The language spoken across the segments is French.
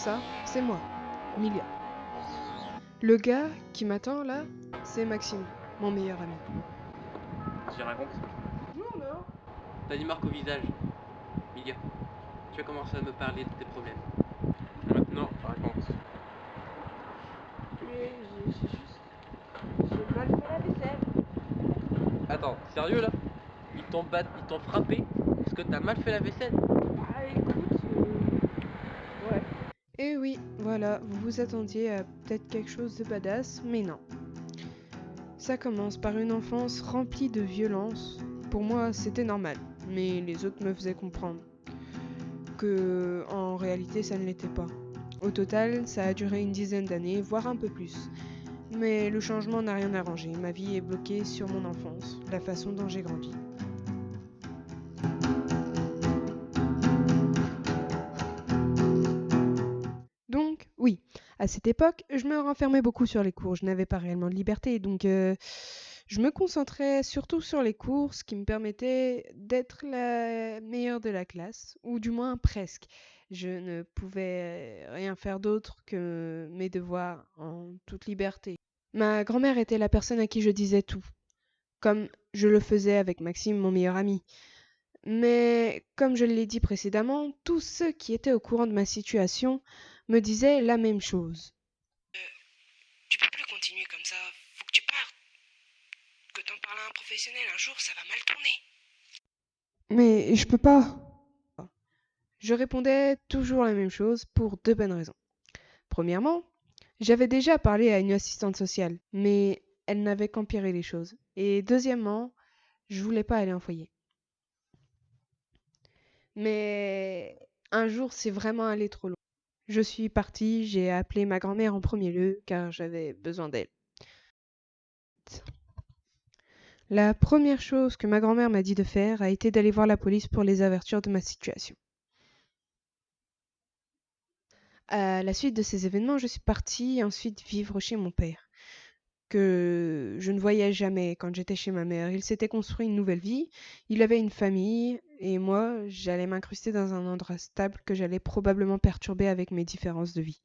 Ça, c'est moi, Milia. Le gars qui m'attend là, c'est Maxime, mon meilleur ami. J'y raconte. Bonjour, non? T'as une marque au visage. Milia, tu as commencé à me parler de tes problèmes. Maintenant, raconte. Mais j'ai mal fait la vaisselle. Attends, sérieux là? Ils t'ont frappé parce que t'as mal fait la vaisselle? Ah écoute, ouais. Et oui, voilà, vous vous attendiez à peut-être quelque chose de badass, mais non. Ça commence par une enfance remplie de violence. Pour moi, c'était normal, mais les autres me faisaient comprendre que, en réalité, ça ne l'était pas. Au total, ça a duré une dizaine d'années, voire un peu plus. Mais le changement n'a rien arrangé. Ma vie est bloquée sur mon enfance, la façon dont j'ai grandi. Donc, oui, à cette époque, je me renfermais beaucoup sur les cours. Je n'avais pas réellement de liberté, donc je me concentrais surtout sur les cours, ce qui me permettait d'être la meilleure de la classe, ou du moins presque. Je ne pouvais rien faire d'autre que mes devoirs en toute liberté. Ma grand-mère était la personne à qui je disais tout, comme je le faisais avec Maxime, mon meilleur ami. Mais comme je l'ai dit précédemment, tous ceux qui étaient au courant de ma situation me disaient la même chose. Tu peux plus continuer comme ça, faut que tu partes. Que t'en parles à un professionnel un jour, ça va mal tourner. Mais je peux pas. Je répondais toujours la même chose pour deux bonnes raisons. Premièrement, j'avais déjà parlé à une assistante sociale, mais elle n'avait qu'empiré les choses. Et deuxièmement, je voulais pas aller en foyer. Mais un jour, c'est vraiment allé trop loin. Je suis partie, j'ai appelé ma grand-mère en premier lieu, car j'avais besoin d'elle. La première chose que ma grand-mère m'a dit de faire a été d'aller voir la police pour les avertir de ma situation. À la suite de ces événements, je suis partie ensuite vivre chez mon père, que je ne voyais jamais quand j'étais chez ma mère. Il s'était construit une nouvelle vie, il avait une famille, et moi, j'allais m'incruster dans un endroit stable que j'allais probablement perturber avec mes différences de vie.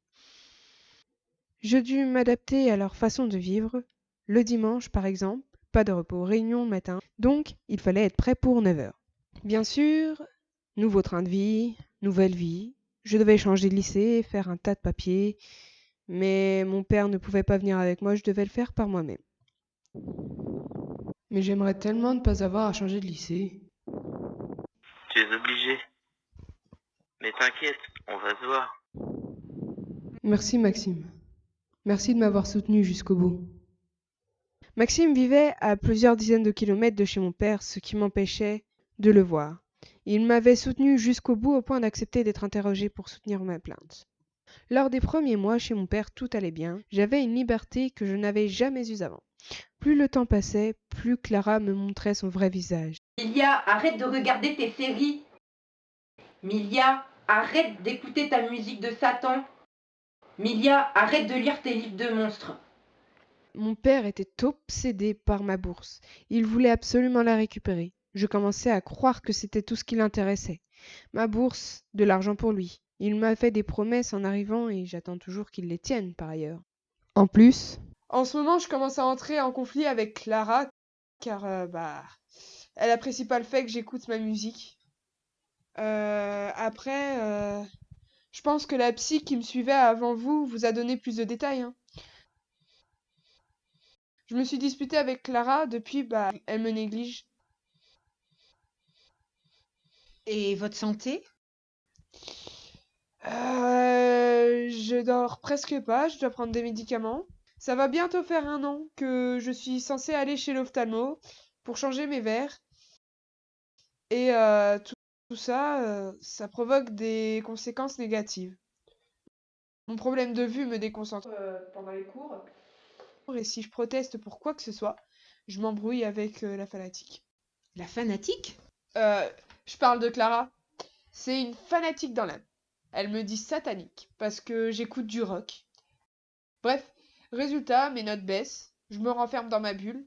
Je dus m'adapter à leur façon de vivre. Le dimanche, par exemple, pas de repos, réunion le matin, donc il fallait être prêt pour 9 heures. Bien sûr, nouveau train de vie, nouvelle vie. Je devais changer de lycée, faire un tas de papiers, mais mon père ne pouvait pas venir avec moi, je devais le faire par moi-même. Mais j'aimerais tellement ne pas avoir à changer de lycée. Tu es obligé. Mais t'inquiète, on va se voir. Merci Maxime. Merci de m'avoir soutenu jusqu'au bout. Maxime vivait à plusieurs dizaines de kilomètres de chez mon père, ce qui m'empêchait de le voir. Il m'avait soutenu jusqu'au bout au point d'accepter d'être interrogé pour soutenir ma plainte. Lors des premiers mois chez mon père, tout allait bien. J'avais une liberté que je n'avais jamais eue avant. Plus le temps passait, plus Clara me montrait son vrai visage. Milia, arrête de regarder tes séries. Milia, arrête d'écouter ta musique de Satan. Milia, arrête de lire tes livres de monstres. Mon père était obsédé par ma bourse. Il voulait absolument la récupérer. Je commençais à croire que c'était tout ce qui l'intéressait. Ma bourse, de l'argent pour lui. Il m'a fait des promesses en arrivant et j'attends toujours qu'il les tienne par ailleurs. En plus, en ce moment, je commence à entrer en conflit avec Clara car elle apprécie pas le fait que j'écoute ma musique. Après, je pense que la psy qui me suivait avant vous vous a donné plus de détails, hein. Je me suis disputée avec Clara, depuis, elle me néglige. Et votre santé? Je dors presque pas, je dois prendre des médicaments. Ça va bientôt faire 1 an que je suis censée aller chez l'ophtalmo pour changer mes verres. Et tout ça, ça provoque des conséquences négatives. Mon problème de vue me déconcentre pendant les cours. Et si je proteste pour quoi que ce soit, je m'embrouille avec la fanatique. La fanatique? Euh, je parle de Clara. C'est une fanatique dans l'âme. Elle me dit satanique parce que j'écoute du rock. Bref, résultat, mes notes baissent, je me renferme dans ma bulle,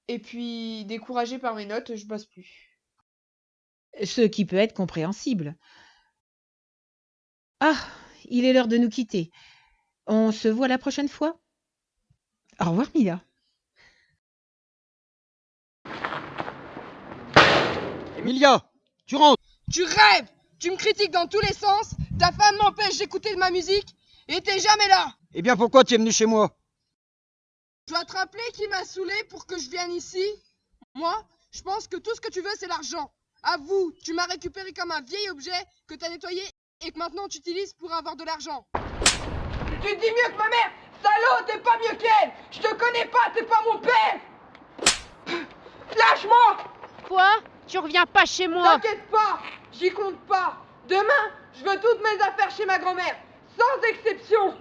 et puis, découragée par mes notes, je bosse plus. Ce qui peut être compréhensible. Ah, il est l'heure de nous quitter. On se voit la prochaine fois. Au revoir, Mila. Emilia, tu rentres. Tu rêves! Tu me critiques dans tous les sens, ta femme m'empêche d'écouter de ma musique, et t'es jamais là! Eh bien, pourquoi tu es venu chez moi? Je dois te rappeler qui m'a saoulé pour que je vienne ici? Moi, je pense que tout ce que tu veux, c'est l'argent. Avoue, tu m'as récupéré comme un vieil objet que t'as nettoyé et que maintenant tu utilises pour avoir de l'argent. Tu te dis mieux que ma mère! Salaud, t'es pas mieux qu'elle! Je te connais pas, t'es pas mon père! Lâche-moi! Quoi? Tu reviens pas chez moi? T'inquiète pas, j'y compte pas. Demain, je veux toutes mes affaires chez ma grand-mère, sans exception.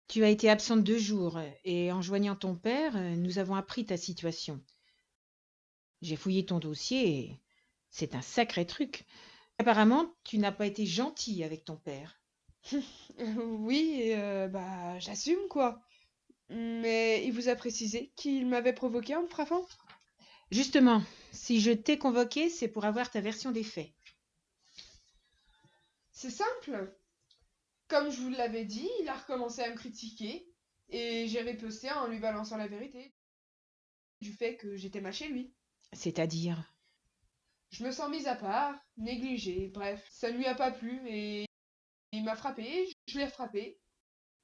Tu as été absente 2 jours et en joignant ton père, nous avons appris ta situation. J'ai fouillé ton dossier et c'est un sacré truc. Apparemment, tu n'as pas été gentil avec ton père. Oui, j'assume quoi. Mais il vous a précisé qu'il m'avait provoqué en me frappant? Justement, si je t'ai convoqué, c'est pour avoir ta version des faits. C'est simple. Comme je vous l'avais dit, il a recommencé à me critiquer et j'ai riposté en lui balançant la vérité du fait que j'étais mal chez lui. C'est-à-dire? Je me sens mise à part, négligée, bref, ça ne lui a pas plu et il m'a frappé, je l'ai frappé,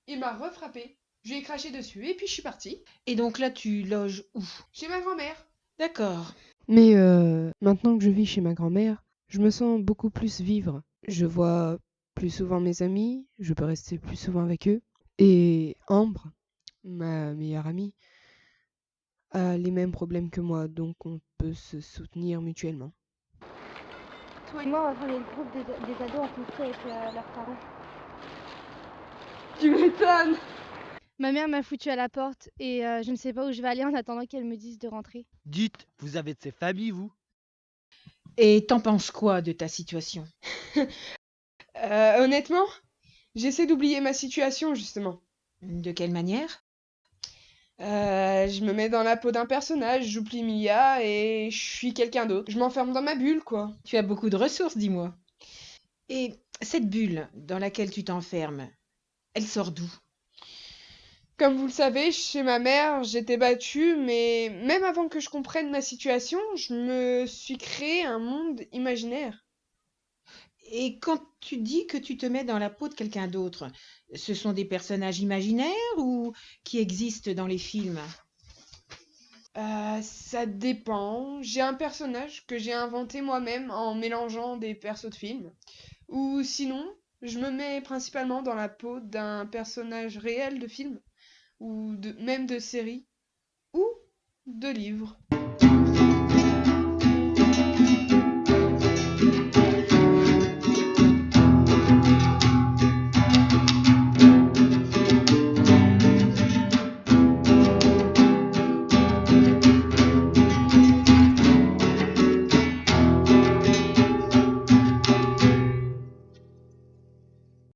il m'a refrappé, je lui ai craché dessus et puis je suis partie. Et donc là, tu loges où? Chez ma grand-mère. D'accord. Mais maintenant que je vis chez ma grand-mère, je me sens beaucoup plus vivre. Je vois plus souvent mes amis, je peux rester plus souvent avec eux. Et Ambre, ma meilleure amie, a les mêmes problèmes que moi, donc on peut se soutenir mutuellement. Toi et moi, on va prendre le groupe des ados en construit avec leurs parents. Tu m'étonnes. Ma mère m'a foutu à la porte et je ne sais pas où je vais aller en attendant qu'elle me dise de rentrer. Dites, vous avez de ces familles, vous? Et t'en penses quoi de ta situation? Honnêtement, j'essaie d'oublier ma situation, justement. De quelle manière? Je me mets dans la peau d'un personnage, j'oublie Mia et je suis quelqu'un d'autre. Je m'enferme dans ma bulle, quoi. Tu as beaucoup de ressources, dis-moi. Et cette bulle dans laquelle tu t'enfermes, elle sort d'où? Comme vous le savez, chez ma mère, j'étais battue, mais même avant que je comprenne ma situation, je me suis créé un monde imaginaire. Et quand tu dis que tu te mets dans la peau de quelqu'un d'autre, ce sont des personnages imaginaires ou qui existent dans les films? Ça dépend. J'ai un personnage que j'ai inventé moi-même en mélangeant des persos de films. Ou sinon, je me mets principalement dans la peau d'un personnage réel de film, ou même de série, ou de livre.